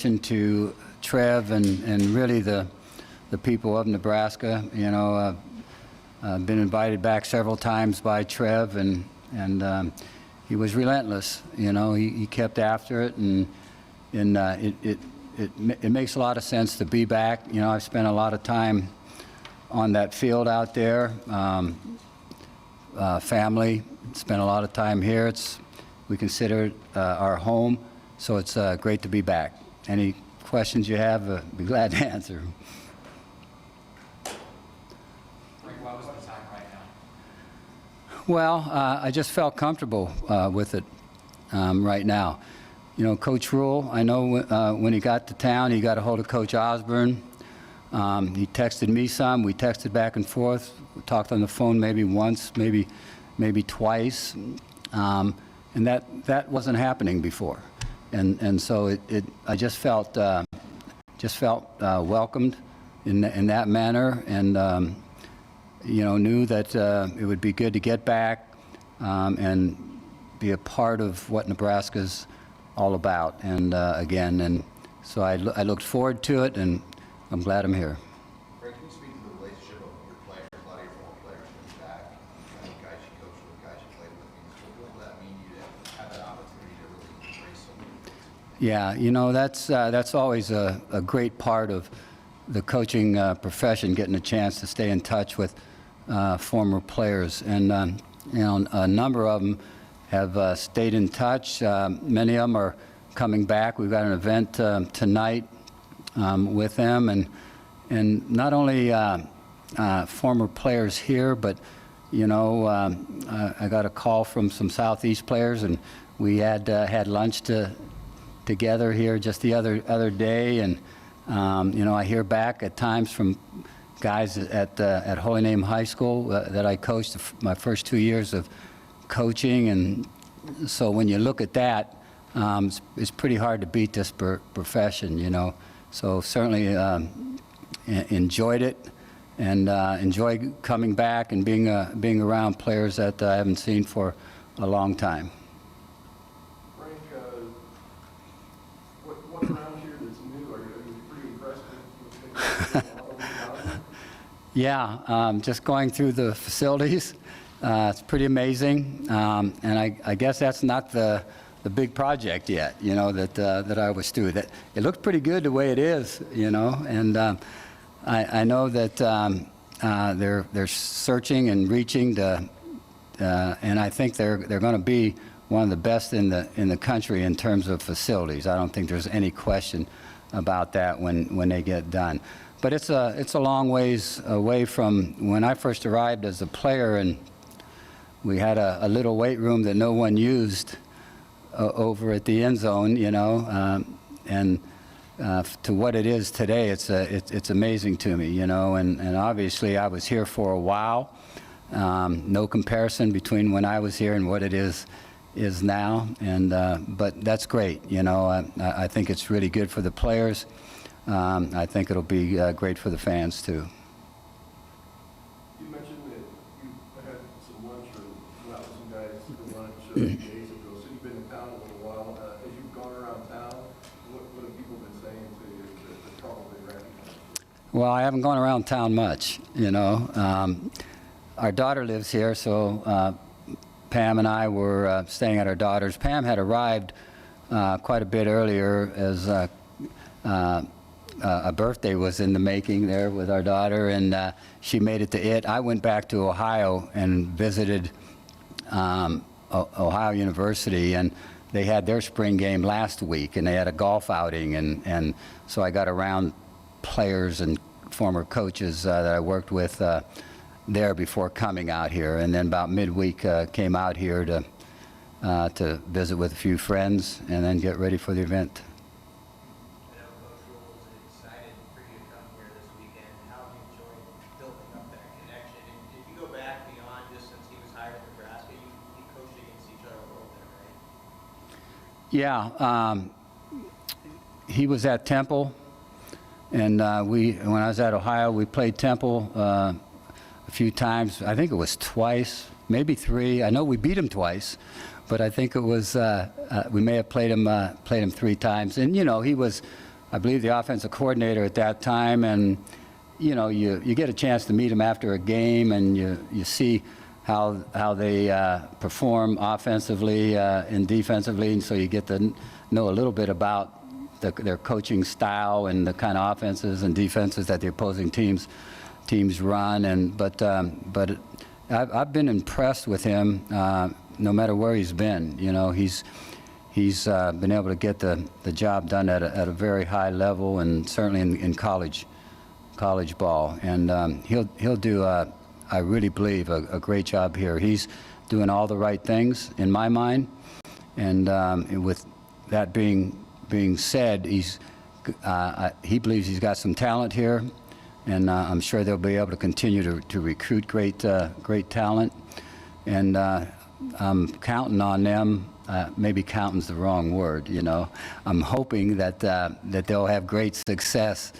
to Trev and really the people of Nebraska. You know, I've been invited back several times by Trev, and he was relentless. You know, he kept after it, and it makes a lot of sense to be back. You know, I've spent a lot of time on that field out there. Family, spent a lot of time here. We consider it our home, so it's great to be back. Any questions you have, be glad to answer. Frank, what was the time right now? Well, I just felt comfortable with it right now. You know, Coach Rule, I know when he got to town, he got a hold of Coach Osborne. He texted me some. We texted back and forth. We talked on the phone maybe once, maybe twice, and that wasn't happening before. And so I just felt welcomed in that manner, and you know, knew that it would be good to get back and be a part of what Nebraska's all about. And again, and so I looked forward to it, and I'm glad I'm here. Frank, can you speak to the relationship of your players, a lot of your former players coming back, the guys you coached with, guys you played with? What will that mean to you to have that opportunity to really embrace something? Yeah, you know, that's always a great part of the coaching profession, getting a chance to stay in touch with former players. And you know, a number of them have stayed in touch. Many of them are coming back. We've got an event tonight with them, and not only former players here, but you know, I got a call from some Southeast players, and we had lunch together here just the other day, and you know, I hear back at times from guys at Holy Name High School that I coached my first 2 years of coaching, and so when you look at that, it's pretty hard to beat this profession, you know. So certainly enjoyed it, and enjoy coming back and being around players that I haven't seen for a long time. Frank, what's around here that's new? Are you pretty impressed with Yeah, just going through the facilities, it's pretty amazing, and I guess that's not the big project yet, you know, that I was through. That it looks pretty good the way it is, you know, and I know that they're searching and reaching to, and I think they're going to be one of the best in the country in terms of facilities. I don't think there's any question about that when they get done. But it's a long ways away from when I first arrived as a player, and we had a little weight room that no one used over at the end zone, you know, and to what it is today, it's amazing to me, you know, and obviously I was here for a while. No comparison between when I was here and what it is now, and but that's great, you know. I think it's really good for the players. I think it'll be great for the fans too. You mentioned that you had some lunch or went out with some guys for lunch days ago, so you've been in town a little while. As you've gone around town, what have people been saying to you that probably recognize you? Well, I haven't gone around town much, you know. Our daughter lives here, so Pam and I were staying at our daughter's. Pam had arrived quite a bit earlier, as a birthday was in the making there with our daughter, and she made it to it. I went back to Ohio and visited Ohio University, and they had their spring game last week, and they had a golf outing, and so I got around players and former coaches that I worked with there before coming out here, and then about midweek came out here to visit with a few friends and then get ready for the event. I know Coach Rule was excited for you to come here this weekend. How have you enjoyed building up that connection? And if you go back beyond just since he was hired at Nebraska, you coached against each other a little bit, right? Yeah, he was at Temple, and when I was at Ohio, we played Temple a few times. I think it was twice, maybe three. I know we beat him twice, but I think it was we may have played him 3 times. And you know, he was I believe, the offensive coordinator at that time, and you know, you get a chance to meet him after a game, and you see how they perform offensively and defensively, and so you get to know a little bit about their coaching style and the kind of offenses and defenses that the opposing teams run. But I've been impressed with him no matter where he's been. You know, he's been able to get the job done at a very high level, and certainly in college ball. And he'll do, I really believe, a great job here. He's doing all the right things in my mind. And with that being said, he believes he's got some talent here, and I'm sure they'll be able to continue to recruit great talent. And I'm counting on them. Maybe counting's the wrong word, you know. I'm hoping that they'll have great success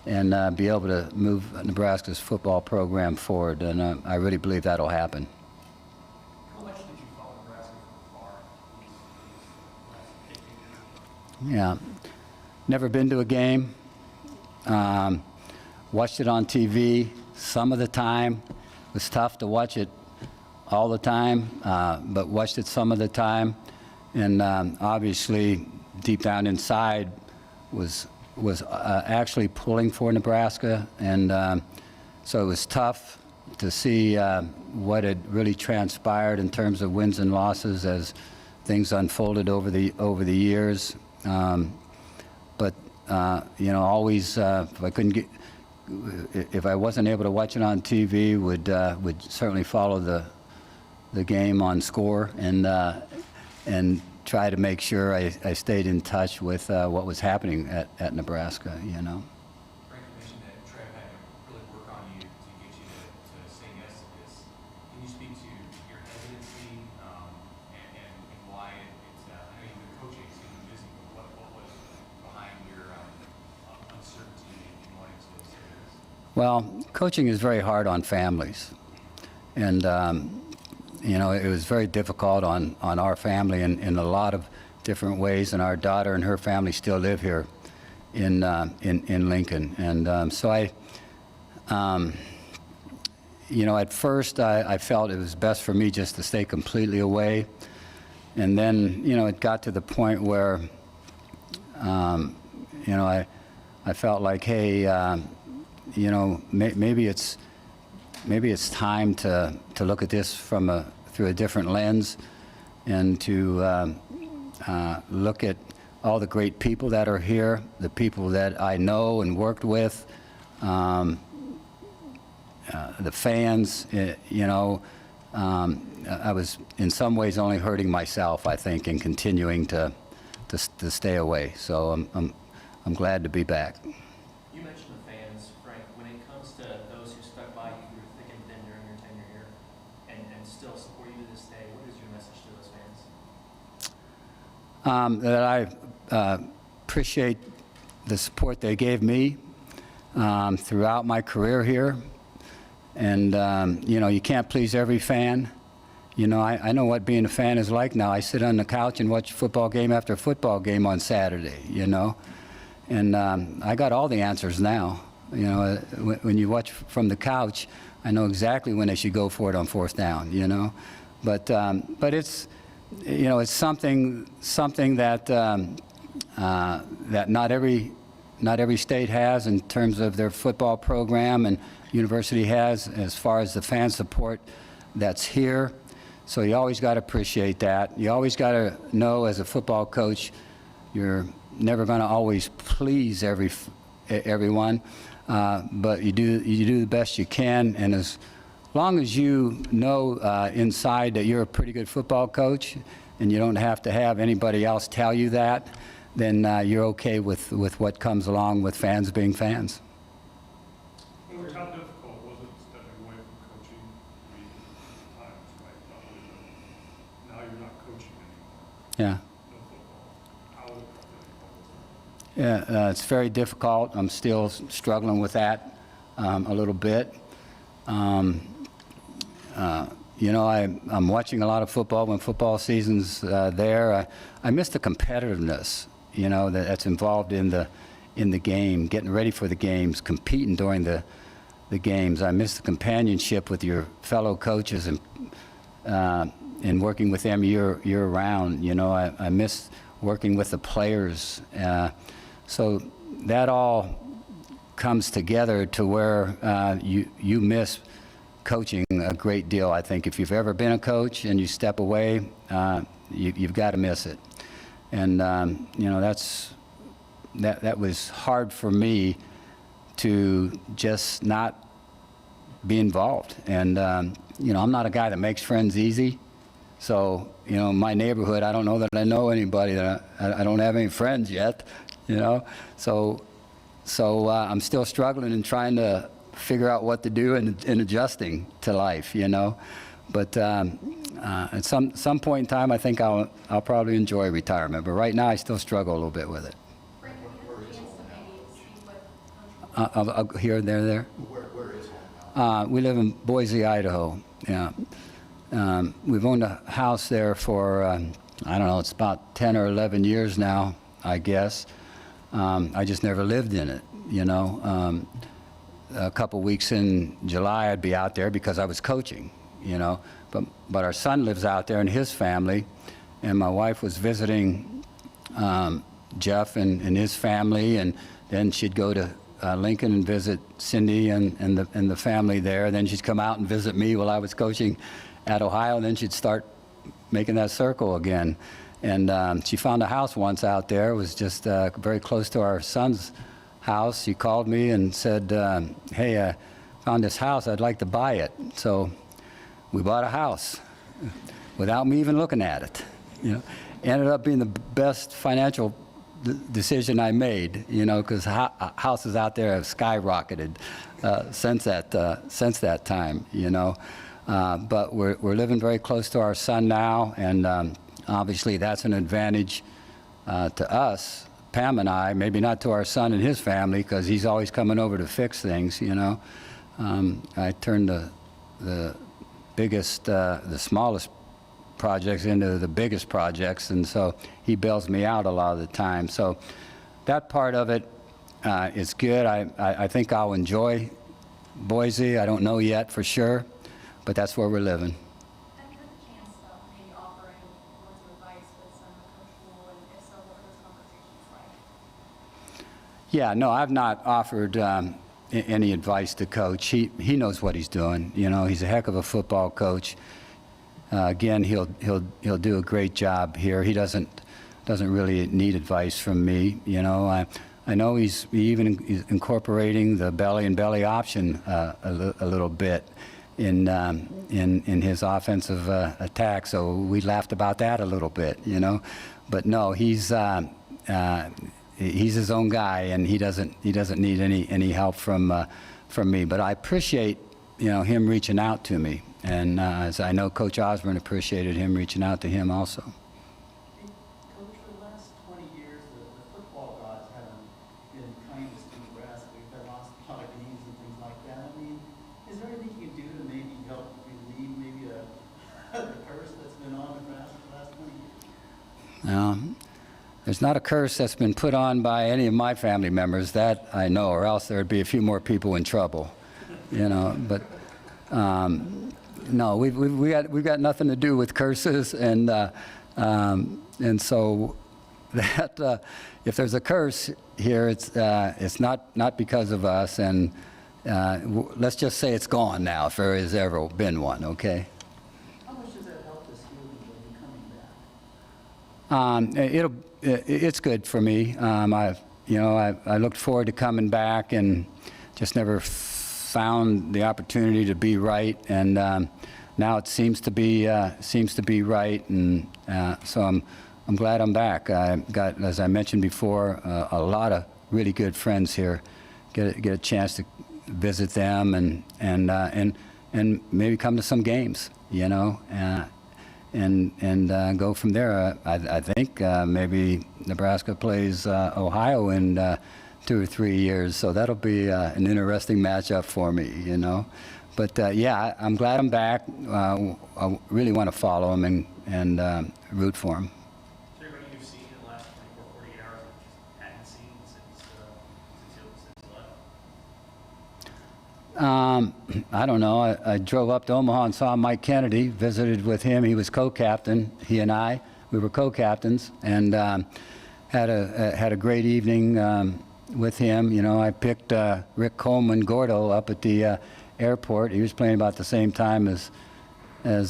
and be able to move Nebraska's football program forward, and I really believe that'll happen. How much did you follow Nebraska from afar these last 15 years? Yeah, never been to a game. Watched it on TV some of the time. It was tough to watch it all the time, but watched it some of the time. And obviously, deep down inside, was actually pulling for Nebraska, and so it was tough to see what had really transpired in terms of wins and losses as things unfolded over the years. But you know, always if I wasn't able to watch it on TV, would certainly follow the game on Score and try to make sure I stayed in touch with what was happening at Nebraska, you know. Frank, you mentioned that Trev had to really work on you to get you to say yes to this. Can you speak to your hesitancy and why it's, I know you've been coaching, so you've been busy, but what was behind your uncertainty in wanting to say this? Well, coaching is very hard on families, and you know, it was very difficult on our family in a lot of different ways, and our daughter and her family still live here in Lincoln. And so you know, at first I felt it was best for me just to stay completely away. And then, you know, it got to the point where, you know, I felt like, hey, you know, maybe it's time to look at this through a different lens, and to look at all the great people that are here, the people that I know and worked with, the fans. You know, I was in some ways only hurting myself, I think, in continuing to stay away. So I'm glad to be back. You mentioned the fans, Frank. When it comes to those who stuck by you through thick and thin during your tenure here and still support you to this day, what is your message to those fans? That I appreciate the support they gave me throughout my career here. And, you know, you can't please every fan. You know, I know what being a fan is like now. I sit on the couch and watch football game after football game on Saturday, you know. And I got all the answers now. You know, when you watch from the couch, I know exactly when they should go for it on fourth down, you know. But it's, you know, it's something that that not every state has in terms of their football program, and university has as far as the fan support that's here. So you always got to appreciate that. You always got to know, as a football coach, you're never going to always please everyone, but you do the best you can, and as long as you know inside that you're a pretty good football coach, and you don't have to have anybody else tell you that, then you're okay with what comes along with fans being fans. How difficult was it stepping away from coaching? I mean, times, right? Now you're not coaching anymore. Yeah. No football. How difficult was it? Yeah, it's very difficult. I'm still struggling with that a little bit. You know, I'm watching a lot of football when football season's there. I miss the competitiveness, you know, that's involved in in the game, getting ready for the games, competing during the games. I miss the companionship with your fellow coaches and working with them year round. You know, I miss working with the players. So that all comes together to where you miss coaching a great deal. I think if you've ever been a coach and you step away, you've got to miss it. And you know, that was hard for me to just not be involved. And you know, I'm not a guy that makes friends easy. So, you know, my neighborhood, I don't know that I know anybody. That I don't have any friends yet, you know. So I'm still struggling and trying to figure out what to do and adjusting to life, you know. But at some point in time, I think I'll probably enjoy retirement. But right now, I still struggle a little bit with it. Frank, have you had a chance to maybe speak with Coach I'll here, there. Where is home? We live in Boise, Idaho. Yeah. We've owned a house there for, I don't know, it's about 10 or 11 years now, I guess. I just never lived in it, you know. A couple weeks in July, I'd be out there because I was coaching, you know. But our son lives out there and his family, and my wife was visiting Jeff and his family, and then she'd go to Lincoln and visit Cindy and the family there. Then she'd come out and visit me while I was coaching at Ohio, and then she'd start making that circle again. And she found a house once out there. It was just very close to our son's house. She called me and said, hey, I found this house. I'd like to buy it. So we bought a house without me even looking at it. You know, ended up being the best financial decision I made, you know, because houses out there have skyrocketed since that time, you know. But we're living very close to our son now, and obviously that's an advantage to us, Pam and I, maybe not to our son and his family, because he's always coming over to fix things, you know. I turned the biggest, the smallest projects into the biggest projects, and so he bails me out a lot of the time. So that part of it is good. I think I'll enjoy Boise. I don't know yet for sure, but that's where we're living. Have you had the chance of maybe offering words of advice with some of Coach Rule, and if so, what were those conversations like? Yeah, no, I've not offered any advice to Coach. He knows what he's doing. You know, he's a heck of a football coach. Again, he'll do a great job here. He doesn't really need advice from me. You know, I know he's even incorporating the belly and belly option a little bit in his offensive attack. So we laughed about that a little bit. You know, but no, he's his own guy, and he doesn't need any help from me. But I appreciate, you know, him reaching out to me. And as I know Coach Osborne appreciated him reaching out to him also. Hey, Coach, for the last 20 years, the football gods haven't been kindest to Nebraska. We've lost a lot of games and things like that. I mean, is there anything you can do to maybe help relieve maybe the curse that's been on Nebraska the last 20 years? There's not a curse that's been put on by any of my family members, that I know, or else there'd be a few more people in trouble, you know. But no, we've got nothing to do with curses, and so that if there's a curse here, it's not because of us, and let's just say it's gone now, if there has ever been one. Okay. How much does that help us healing when you're coming back? It's good for me. I looked forward to coming back and just never found the opportunity to be right, and now it seems to be right, and so I'm glad I'm back. I got, as I mentioned before, a lot of really good friends here. Get a chance to visit them and maybe come to some games, you know, and go from there. I think maybe Nebraska plays Ohio in 2 or 3 years, so that'll be an interesting matchup for me, you know. But yeah, I'm glad I'm back. I really want to follow him and root for him. Is there anybody you've seen in the last 24, 48 hours that you just hadn't seen since I don't know. I drove up to Omaha and saw Mike Kennedy, visited with him. He was co-captain. He and I, we were co-captains, and had a great evening with him. You know, I picked Rick Coleman Gordo up at the airport. He was playing about the same time as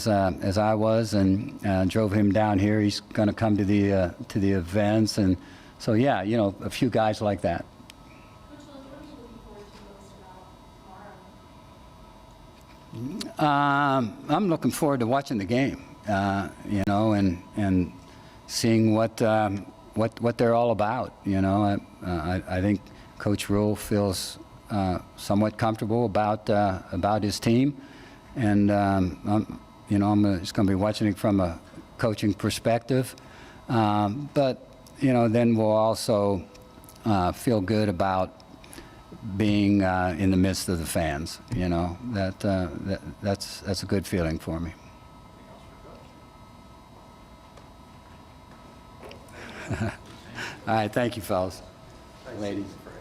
I was, and drove him down here. He's going to come to the events, and so yeah, you know, a few guys like that. What are you looking forward to most about tomorrow? I'm looking forward to watching the game, you know, and seeing what they're all about. You know, I think Coach Rule feels somewhat comfortable about his team, and you know, I'm just going to be watching it from a coaching perspective. But you know, then we'll also feel good about being in the midst of the fans. You know, that's a good feeling for me. All right, thank you, fellas, ladies.